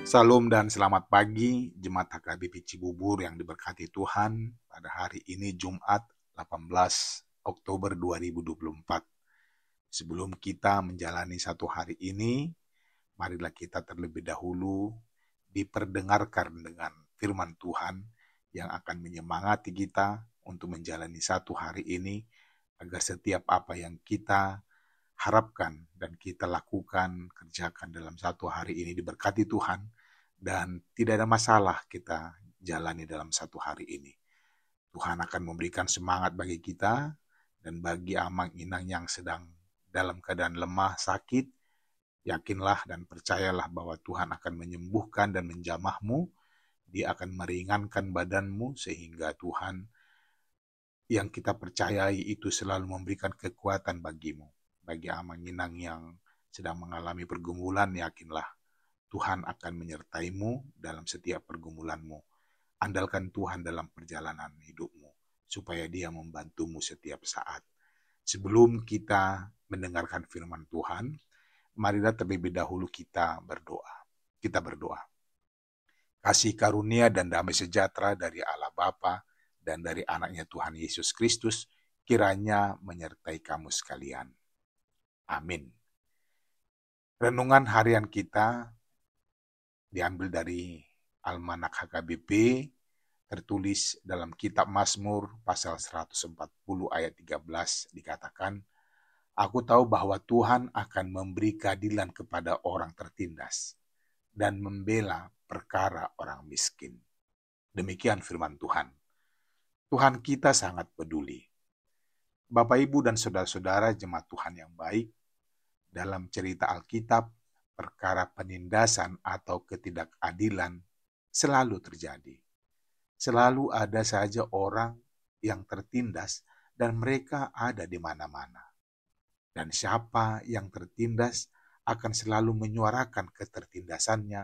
Salam dan selamat pagi Jemaat HKBP Cibubur yang diberkati Tuhan pada hari ini Jumat 18 Oktober 2024. Sebelum kita menjalani satu hari ini, marilah kita terlebih dahulu diperdengarkan dengan firman Tuhan yang akan menyemangati kita untuk menjalani satu hari ini agar setiap apa yang kita harapkan dan kita lakukan, kerjakan dalam satu hari ini diberkati Tuhan dan tidak ada masalah kita jalani dalam satu hari ini. Tuhan akan memberikan semangat bagi kita dan bagi amang inang yang sedang dalam keadaan lemah, sakit, yakinlah dan percayalah bahwa Tuhan akan menyembuhkan dan menjamahmu. Dia akan meringankan badanmu sehingga Tuhan yang kita percayai itu selalu memberikan kekuatan bagimu. Bagi amang inang yang sedang mengalami pergumulan, yakinlah Tuhan akan menyertaimu dalam setiap pergumulanmu. Andalkan Tuhan dalam perjalanan hidupmu, supaya Dia membantumu setiap saat. Sebelum kita mendengarkan firman Tuhan, marilah terlebih dahulu kita berdoa. Kita berdoa. Kasih karunia dan damai sejahtera dari Allah Bapa dan dari anaknya Tuhan Yesus Kristus kiranya menyertai kamu sekalian. Amin. Renungan harian kita diambil dari Almanak HKBP, tertulis dalam kitab Mazmur pasal 140 ayat 13 dikatakan, "Aku tahu bahwa Tuhan akan memberi keadilan kepada orang tertindas dan membela perkara orang miskin." Demikian firman Tuhan. Tuhan kita sangat peduli. Bapak, Ibu, dan saudara-saudara jemaat Tuhan yang baik, dalam cerita Alkitab, perkara penindasan atau ketidakadilan selalu terjadi. Selalu ada saja orang yang tertindas dan mereka ada di mana-mana. Dan siapa yang tertindas akan selalu menyuarakan ketertindasannya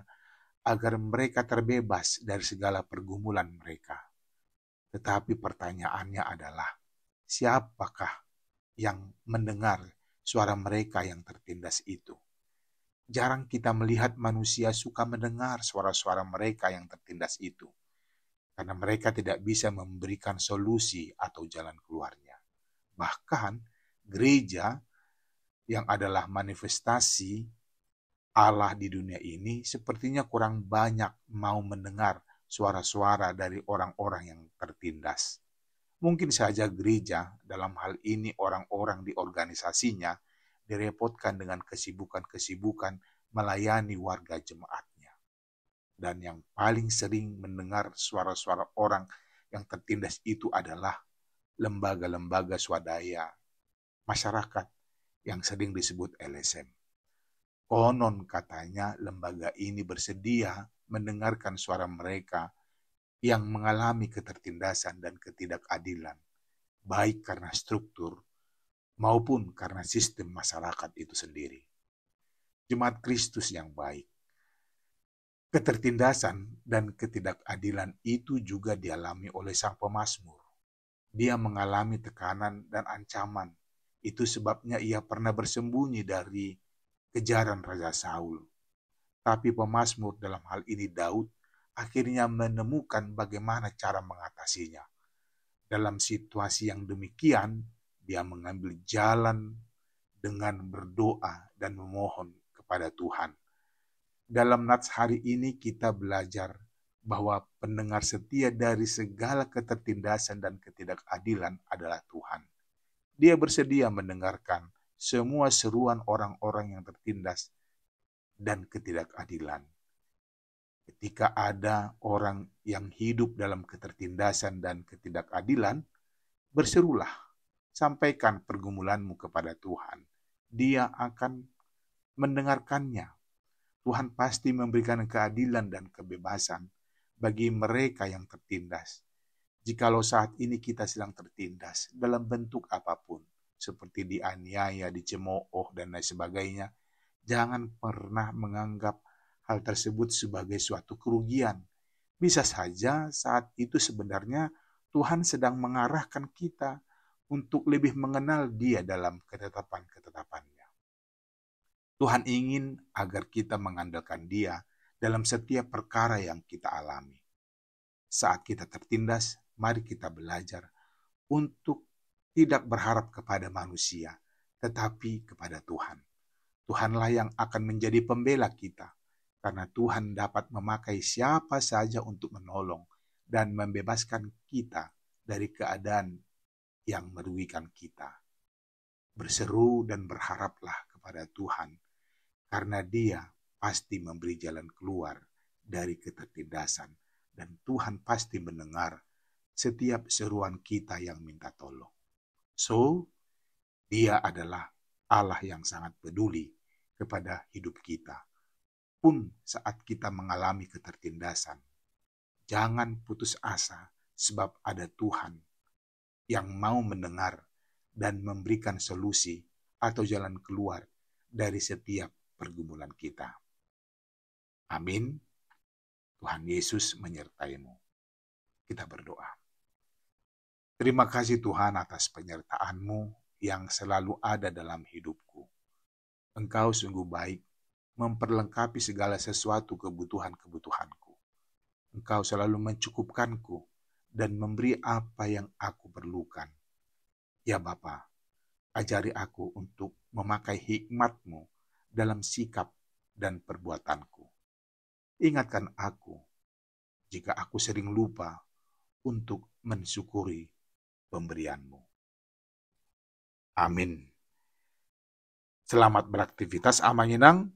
agar mereka terbebas dari segala pergumulan mereka. Tetapi pertanyaannya adalah, siapakah yang mendengar suara mereka yang tertindas itu? Jarang kita melihat manusia suka mendengar suara-suara mereka yang tertindas itu, karena mereka tidak bisa memberikan solusi atau jalan keluarnya. Bahkan gereja yang adalah manifestasi Allah di dunia ini sepertinya kurang banyak mau mendengar suara-suara dari orang-orang yang tertindas. Mungkin saja gereja, dalam hal ini orang-orang di organisasinya, direpotkan dengan kesibukan-kesibukan melayani warga jemaatnya. Dan yang paling sering mendengar suara-suara orang yang tertindas itu adalah lembaga-lembaga swadaya masyarakat yang sering disebut LSM. Konon katanya lembaga ini bersedia mendengarkan suara mereka yang mengalami ketertindasan dan ketidakadilan, baik karena struktur maupun karena sistem masyarakat itu sendiri. Jemaat Kristus yang baik, ketertindasan dan ketidakadilan itu juga dialami oleh sang pemazmur. Dia mengalami tekanan dan ancaman. Itu sebabnya ia pernah bersembunyi dari kejaran Raja Saul. Tapi pemazmur, dalam hal ini Daud, akhirnya menemukan bagaimana cara mengatasinya. Dalam situasi yang demikian, dia mengambil jalan dengan berdoa dan memohon kepada Tuhan. Dalam nats hari ini kita belajar bahwa pendengar setia dari segala ketertindasan dan ketidakadilan adalah Tuhan. Dia bersedia mendengarkan semua seruan orang-orang yang tertindas dan ketidakadilan. Ketika ada orang yang hidup dalam ketertindasan dan ketidakadilan, berserulah, sampaikan pergumulanmu kepada Tuhan. Dia akan mendengarkannya. Tuhan pasti memberikan keadilan dan kebebasan bagi mereka yang tertindas. Jikalau saat ini kita sedang tertindas dalam bentuk apapun, seperti dianiaya, dicemooh, dan lain sebagainya, jangan pernah menganggap hal tersebut sebagai suatu kerugian. Bisa saja saat itu sebenarnya Tuhan sedang mengarahkan kita untuk lebih mengenal Dia dalam ketetapan-ketetapannya. Tuhan ingin agar kita mengandalkan Dia dalam setiap perkara yang kita alami. Saat kita tertindas, mari kita belajar untuk tidak berharap kepada manusia, tetapi kepada Tuhan. Tuhanlah yang akan menjadi pembela kita, karena Tuhan dapat memakai siapa saja untuk menolong dan membebaskan kita dari keadaan yang merugikan kita. Berseru dan berharaplah kepada Tuhan, karena Dia pasti memberi jalan keluar dari ketertindasan, dan Tuhan pasti mendengar setiap seruan kita yang minta tolong. So, Dia adalah Allah yang sangat peduli kepada hidup kita. Pun saat kita mengalami ketertindasan, jangan putus asa, sebab ada Tuhan yang mau mendengar dan memberikan solusi atau jalan keluar dari setiap pergumulan kita. Amin. Tuhan Yesus menyertai-mu. Kita berdoa. Terima kasih Tuhan atas penyertaan-Mu yang selalu ada dalam hidupku. Engkau sungguh baik, memperlengkapi segala sesuatu kebutuhan-kebutuhanku. Engkau selalu mencukupkanku dan memberi apa yang aku perlukan. Ya Bapa, ajari aku untuk memakai hikmat-Mu dalam sikap dan perbuatanku. Ingatkan aku jika aku sering lupa untuk mensyukuri pemberian-Mu. Amin. Selamat beraktivitas, Amanginang.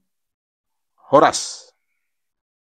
Horas.